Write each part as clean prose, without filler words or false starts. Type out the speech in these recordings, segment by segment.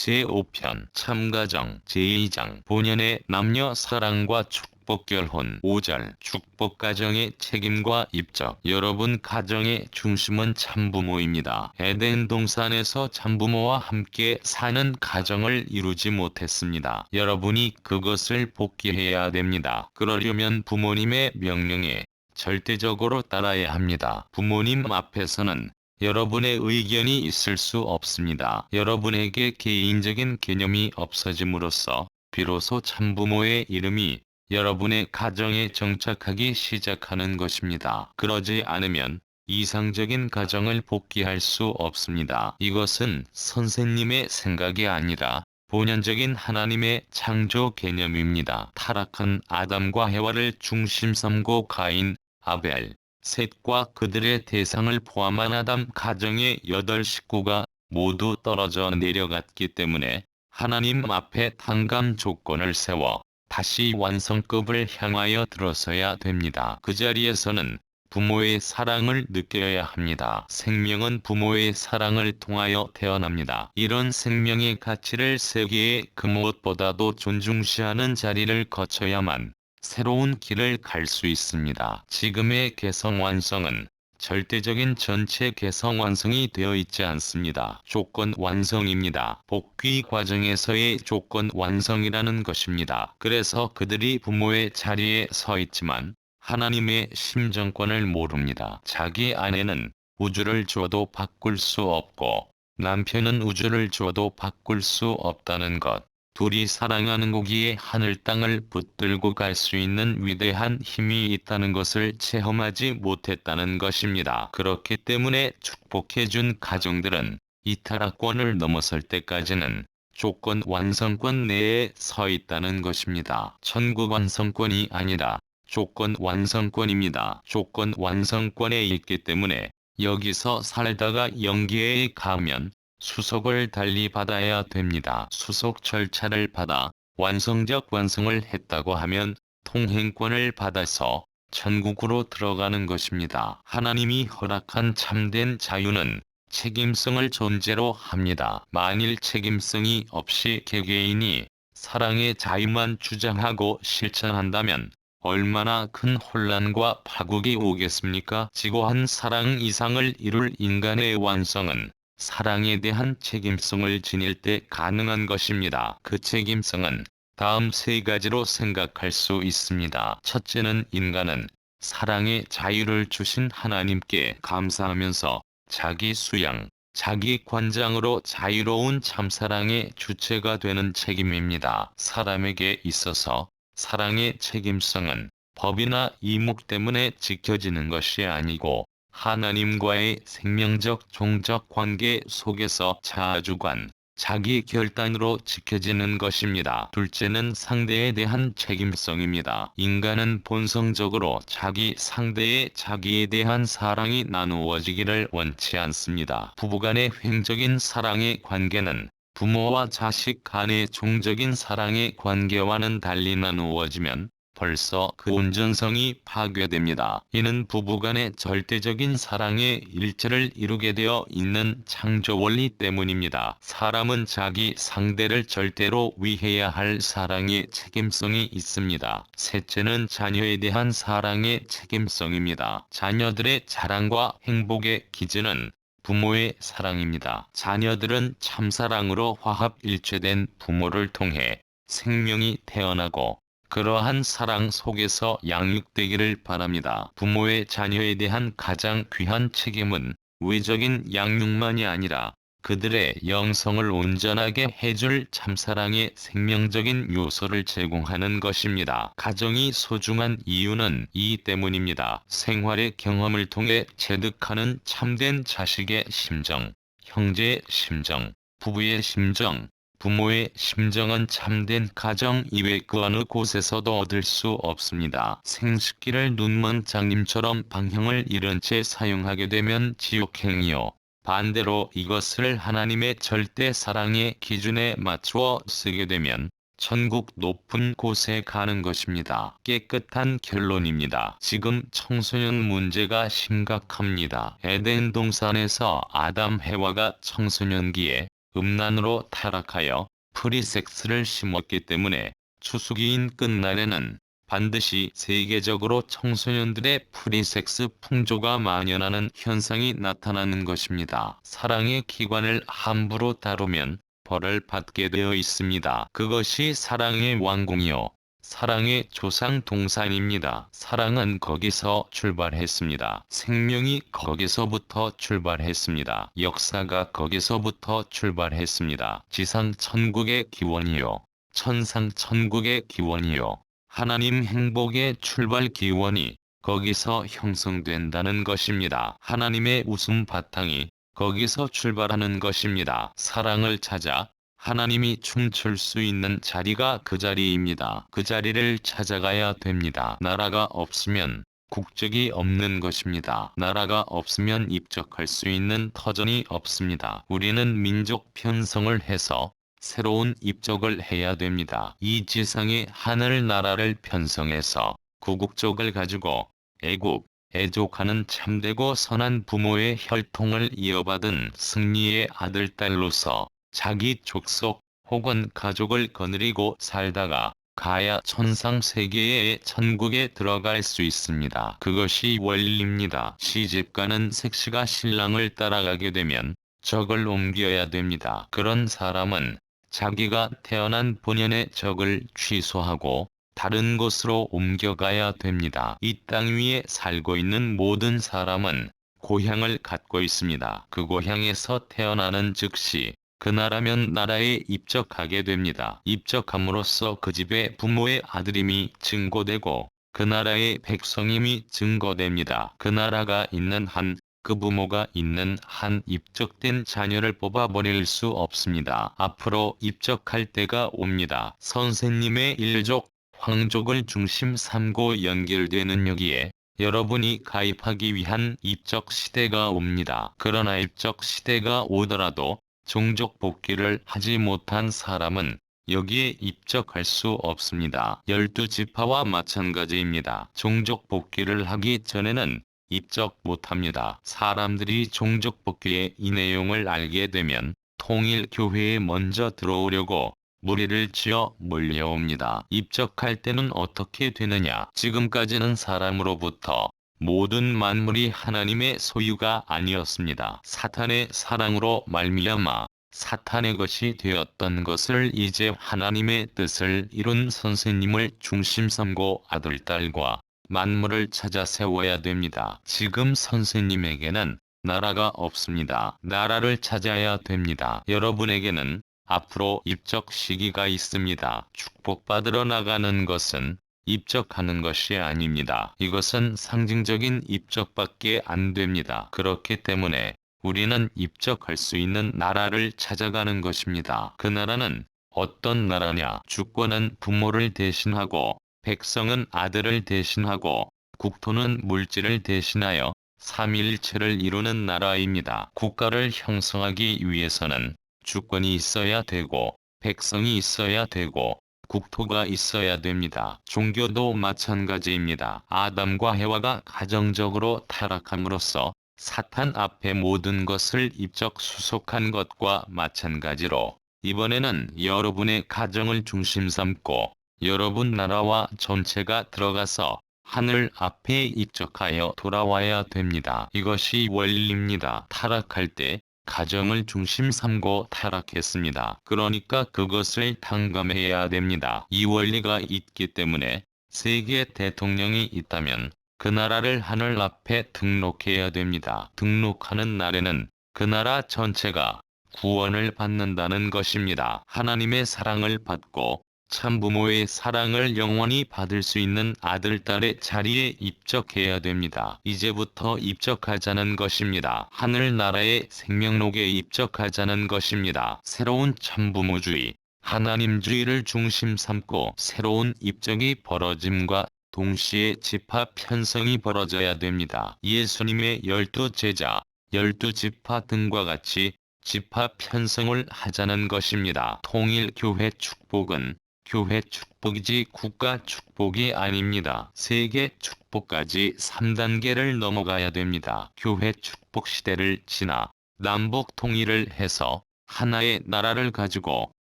제5편 참가정 제2장 본연의 남녀 사랑과 축복 결혼 5절 축복 가정의 책임과 입적. 여러분, 가정의 중심은 참부모입니다. 에덴 동산에서 참부모와 함께 사는 가정을 이루지 못했습니다. 여러분이 그것을 복귀해야 됩니다. 그러려면 부모님의 명령에 절대적으로 따라야 합니다. 부모님 앞에서는 여러분의 의견이 있을 수 없습니다. 여러분에게 개인적인 개념이 없어짐으로써 비로소 참부모의 이름이 여러분의 가정에 정착하기 시작하는 것입니다. 그러지 않으면 이상적인 가정을 복귀할 수 없습니다. 이것은 선생님의 생각이 아니라 본연적인 하나님의 창조 개념입니다. 타락한 아담과 해와를 중심 삼고 가인, 아벨, 셋과 그들의 대상을 포함한 아담 가정의 8식구가 모두 떨어져 내려갔기 때문에 하나님 앞에 단감 조건을 세워 다시 완성급을 향하여 들어서야 됩니다. 그 자리에서는 부모의 사랑을 느껴야 합니다. 생명은 부모의 사랑을 통하여 태어납니다. 이런 생명의 가치를 세계의 그 무엇보다도 존중시하는 자리를 거쳐야만 새로운 길을 갈 수 있습니다. 지금의 개성 완성은 절대적인 전체 개성 완성이 되어 있지 않습니다. 조건 완성입니다. 복귀 과정에서의 조건 완성이라는 것입니다. 그래서 그들이 부모의 자리에 서 있지만 하나님의 심정권을 모릅니다. 자기 아내는 우주를 주어도 바꿀 수 없고 남편은 우주를 주어도 바꿀 수 없다는 것. 둘이 사랑하는 고기에 하늘 땅을 붙들고 갈 수 있는 위대한 힘이 있다는 것을 체험하지 못했다는 것입니다. 그렇기 때문에 축복해준 가정들은 이 타락권을 넘어설 때까지는 조건 완성권 내에 서 있다는 것입니다. 천국 완성권이 아니라 조건 완성권입니다. 조건 완성권에 있기 때문에 여기서 살다가 영계에 가면 수속을 달리 받아야 됩니다. 수속 절차를 받아 완성적 완성을 했다고 하면 통행권을 받아서 천국으로 들어가는 것입니다. 하나님이 허락한 참된 자유는 책임성을 존재로 합니다. 만일 책임성이 없이 개개인이 사랑의 자유만 주장하고 실천한다면 얼마나 큰 혼란과 파국이 오겠습니까? 지고한 사랑 이상을 이룰 인간의 완성은 사랑에 대한 책임성을 지닐 때 가능한 것입니다. 그 책임성은 다음 세 가지로 생각할 수 있습니다. 첫째는 인간은 사랑의 자유를 주신 하나님께 감사하면서 자기 수양, 자기 관장으로 자유로운 참사랑의 주체가 되는 책임입니다. 사람에게 있어서 사랑의 책임성은 법이나 이목 때문에 지켜지는 것이 아니고 하나님과의 생명적 종적 관계 속에서 자아주관, 자기 결단으로 지켜지는 것입니다. 둘째는 상대에 대한 책임성입니다. 인간은 본성적으로 자기 상대의 자기에 대한 사랑이 나누어지기를 원치 않습니다. 부부간의 횡적인 사랑의 관계는 부모와 자식 간의 종적인 사랑의 관계와는 달리 나누어지면 벌써 그 온전성이 파괴됩니다. 이는 부부간의 절대적인 사랑의 일체를 이루게 되어 있는 창조 원리 때문입니다. 사람은 자기 상대를 절대로 위해야 할 사랑의 책임성이 있습니다. 셋째는 자녀에 대한 사랑의 책임성입니다. 자녀들의 자랑과 행복의 기준은 부모의 사랑입니다. 자녀들은 참사랑으로 화합일체된 부모를 통해 생명이 태어나고 그러한 사랑 속에서 양육되기를 바랍니다. 부모의 자녀에 대한 가장 귀한 책임은 외적인 양육만이 아니라 그들의 영성을 온전하게 해줄 참사랑의 생명적인 요소를 제공하는 것입니다. 가정이 소중한 이유는 이 때문입니다. 생활의 경험을 통해 체득하는 참된 자식의 심정, 형제의 심정, 부부의 심정, 부모의 심정은 참된 가정 이외 그 어느 곳에서도 얻을 수 없습니다. 생식기를 눈먼 장님처럼 방향을 잃은 채 사용하게 되면 지옥행이요. 반대로 이것을 하나님의 절대 사랑의 기준에 맞추어 쓰게 되면 천국 높은 곳에 가는 것입니다. 깨끗한 결론입니다. 지금 청소년 문제가 심각합니다. 에덴 동산에서 아담 해와가 청소년기에 음란으로 타락하여 프리섹스를 심었기 때문에 추수기인 끝날에는 반드시 세계적으로 청소년들의 프리섹스 풍조가 만연하는 현상이 나타나는 것입니다. 사랑의 기관을 함부로 다루면 벌을 받게 되어 있습니다. 그것이 사랑의 완공이요, 사랑의 조상 동산입니다. 사랑은 거기서 출발했습니다. 생명이 거기서부터 출발했습니다. 역사가 거기서부터 출발했습니다. 지상 천국의 기원이요, 천상 천국의 기원이요, 하나님 행복의 출발 기원이 거기서 형성된다는 것입니다. 하나님의 웃음 바탕이 거기서 출발하는 것입니다. 사랑을 찾아 하나님이 춤출 수 있는 자리가 그 자리입니다. 그 자리를 찾아가야 됩니다. 나라가 없으면 국적이 없는 것입니다. 나라가 없으면 입적할 수 있는 터전이 없습니다. 우리는 민족 편성을 해서 새로운 입적을 해야 됩니다. 이 지상의 하늘나라를 편성해서 구국적을 가지고 애국, 애족하는 참되고 선한 부모의 혈통을 이어받은 승리의 아들, 딸로서 자기 족속 혹은 가족을 거느리고 살다가 가야 천상 세계의 천국에 들어갈 수 있습니다. 그것이 원리입니다. 시집가는 색시가 신랑을 따라가게 되면 적을 옮겨야 됩니다. 그런 사람은 자기가 태어난 본연의 적을 취소하고 다른 곳으로 옮겨가야 됩니다. 이 땅 위에 살고 있는 모든 사람은 고향을 갖고 있습니다. 그 고향에서 태어나는 즉시 그 나라면 나라에 입적하게 됩니다. 입적함으로써 그 집의 부모의 아들임이 증거되고 그 나라의 백성임이 증거됩니다. 그 나라가 있는 한, 그 부모가 있는 한 입적된 자녀를 뽑아버릴 수 없습니다. 앞으로 입적할 때가 옵니다. 선생님의 일족, 황족을 중심 삼고 연결되는 여기에 여러분이 가입하기 위한 입적 시대가 옵니다. 그러나 입적 시대가 오더라도 종족 복귀를 하지 못한 사람은 여기에 입적할 수 없습니다. 12지파와 마찬가지입니다. 종족 복귀를 하기 전에는 입적 못합니다. 사람들이 종족 복귀의 이 내용을 알게 되면 통일교회에 먼저 들어오려고 무리를 지어 몰려옵니다. 입적할 때는 어떻게 되느냐? 지금까지는 사람으로부터 모든 만물이 하나님의 소유가 아니었습니다. 사탄의 사랑으로 말미암아 사탄의 것이 되었던 것을 이제 하나님의 뜻을 이룬 선생님을 중심 삼고 아들, 딸과 만물을 찾아 세워야 됩니다. 지금 선생님에게는 나라가 없습니다. 나라를 찾아야 됩니다. 여러분에게는 앞으로 입적 시기가 있습니다. 축복받으러 나가는 것은 입적하는 것이 아닙니다. 이것은 상징적인 입적밖에 안 됩니다. 그렇기 때문에 우리는 입적할 수 있는 나라를 찾아가는 것입니다. 그 나라는 어떤 나라냐? 주권은 부모를 대신하고 백성은 아들을 대신하고 국토는 물질을 대신하여 삼위일체를 이루는 나라입니다. 국가를 형성하기 위해서는 주권이 있어야 되고 백성이 있어야 되고 국토가 있어야 됩니다. 종교도 마찬가지입니다. 아담과 해와가 가정적으로 타락함으로써 사탄 앞에 모든 것을 입적 수속한 것과 마찬가지로 이번에는 여러분의 가정을 중심 삼고 여러분 나라와 전체가 들어가서 하늘 앞에 입적하여 돌아와야 됩니다. 이것이 원리입니다. 타락할 때 가정을 중심 삼고 타락했습니다. 그러니까 그것을 탕감해야 됩니다. 이 원리가 있기 때문에 세계 대통령이 있다면 그 나라를 하늘 앞에 등록해야 됩니다. 등록하는 날에는 그 나라 전체가 구원을 받는다는 것입니다. 하나님의 사랑을 받고 참부모의 사랑을 영원히 받을 수 있는 아들, 딸의 자리에 입적해야 됩니다. 이제부터 입적하자는 것입니다. 하늘나라의 생명록에 입적하자는 것입니다. 새로운 참부모주의, 하나님주의를 중심 삼고 새로운 입적이 벌어짐과 동시에 지파 편성이 벌어져야 됩니다. 예수님의 12제자, 12지파 등과 같이 지파 편성을 하자는 것입니다. 통일교회 축복은 교회 축복이지 국가 축복이 아닙니다. 세계 축복까지 3단계를 넘어가야 됩니다. 교회 축복 시대를 지나 남북 통일을 해서 하나의 나라를 가지고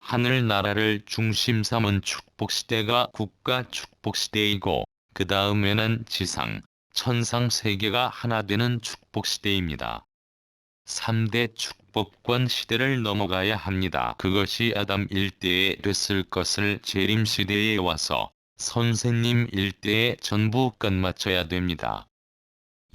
하늘나라를 중심 삼은 축복시대가 국가 축복시대이고, 그 다음에는 지상, 천상 세계가 하나 되는 축복시대입니다. 3대 축복권 시대를 넘어가야 합니다. 그것이 아담 일대에 됐을 것을 재림시대에 와서 선생님 일대에 전부 끝마쳐야 됩니다.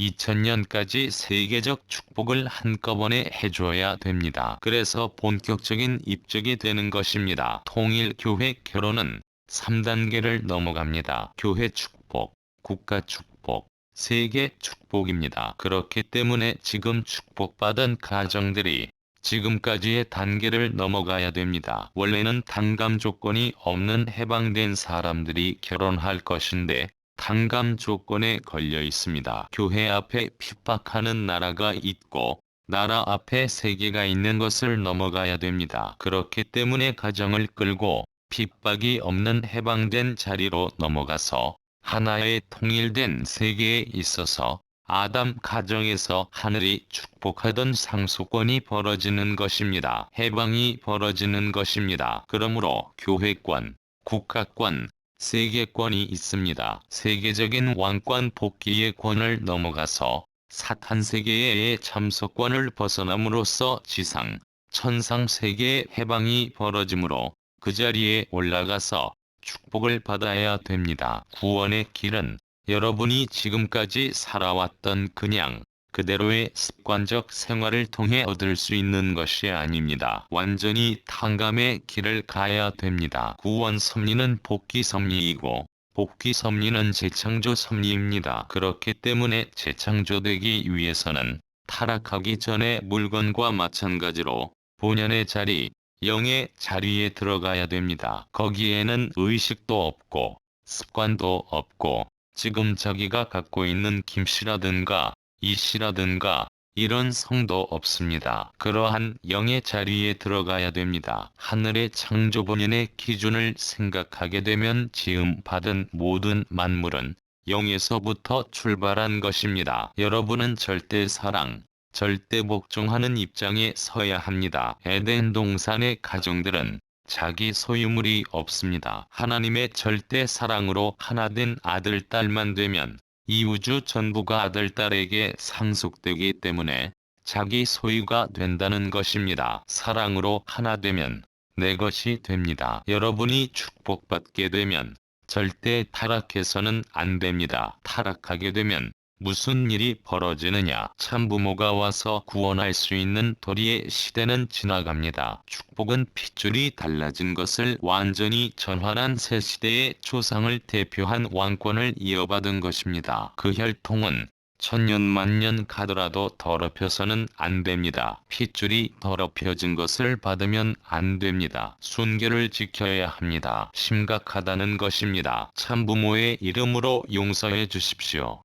2000년까지 세계적 축복을 한꺼번에 해줘야 됩니다. 그래서 본격적인 입적이 되는 것입니다. 통일교회 결혼은 3단계를 넘어갑니다. 교회 축복, 국가 축복, 세계 축복입니다. 그렇기 때문에 지금 축복받은 가정들이 지금까지의 단계를 넘어가야 됩니다. 원래는 단감 조건이 없는 해방된 사람들이 결혼할 것인데 단감 조건에 걸려 있습니다. 교회 앞에 핍박하는 나라가 있고 나라 앞에 세계가 있는 것을 넘어가야 됩니다. 그렇기 때문에 가정을 끌고 핍박이 없는 해방된 자리로 넘어가서 하나의 통일된 세계에 있어서 아담 가정에서 하늘이 축복하던 상속권이 벌어지는 것입니다. 해방이 벌어지는 것입니다. 그러므로 교회권, 국가권, 세계권이 있습니다. 세계적인 왕권 복귀의 권을 넘어가서 사탄 세계의 참석권을 벗어남으로써 지상, 천상 세계의 해방이 벌어지므로 그 자리에 올라가서 축복을 받아야 됩니다. 구원의 길은 여러분이 지금까지 살아왔던 그냥 그대로의 습관적 생활을 통해 얻을 수 있는 것이 아닙니다. 완전히 탕감의 길을 가야 됩니다. 구원 섭리는 복귀 섭리이고 복귀 섭리는 재창조 섭리입니다. 그렇기 때문에 재창조되기 위해서는 타락하기 전에 물건과 마찬가지로 본연의 자리, 영의 자리에 들어가야 됩니다. 거기에는 의식도 없고 습관도 없고 지금 자기가 갖고 있는 김씨라든가 이씨라든가 이런 성도 없습니다. 그러한 영의 자리에 들어가야 됩니다. 하늘의 창조 본연의 기준을 생각하게 되면 지음받은 모든 만물은 영에서부터 출발한 것입니다. 여러분은 절대 사랑, 절대 복종하는 입장에 서야 합니다. 에덴 동산의 가정들은 자기 소유물이 없습니다. 하나님의 절대 사랑으로 하나된 아들, 딸만 되면 이 우주 전부가 아들, 딸에게 상속되기 때문에 자기 소유가 된다는 것입니다. 사랑으로 하나 되면 내 것이 됩니다. 여러분이 축복받게 되면 절대 타락해서는 안 됩니다. 타락하게 되면 무슨 일이 벌어지느냐? 참부모가 와서 구원할 수 있는 도리의 시대는 지나갑니다. 축복은 핏줄이 달라진 것을 완전히 전환한 새 시대의 조상을 대표한 왕권을 이어받은 것입니다. 그 혈통은 천년 만년 가더라도 더럽혀서는 안 됩니다. 핏줄이 더럽혀진 것을 받으면 안 됩니다. 순결을 지켜야 합니다. 심각하다는 것입니다. 참부모의 이름으로 용서해 주십시오.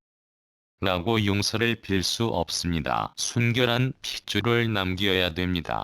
라고 용서를 빌 수 없습니다. 순결한 핏줄을 남겨야 됩니다.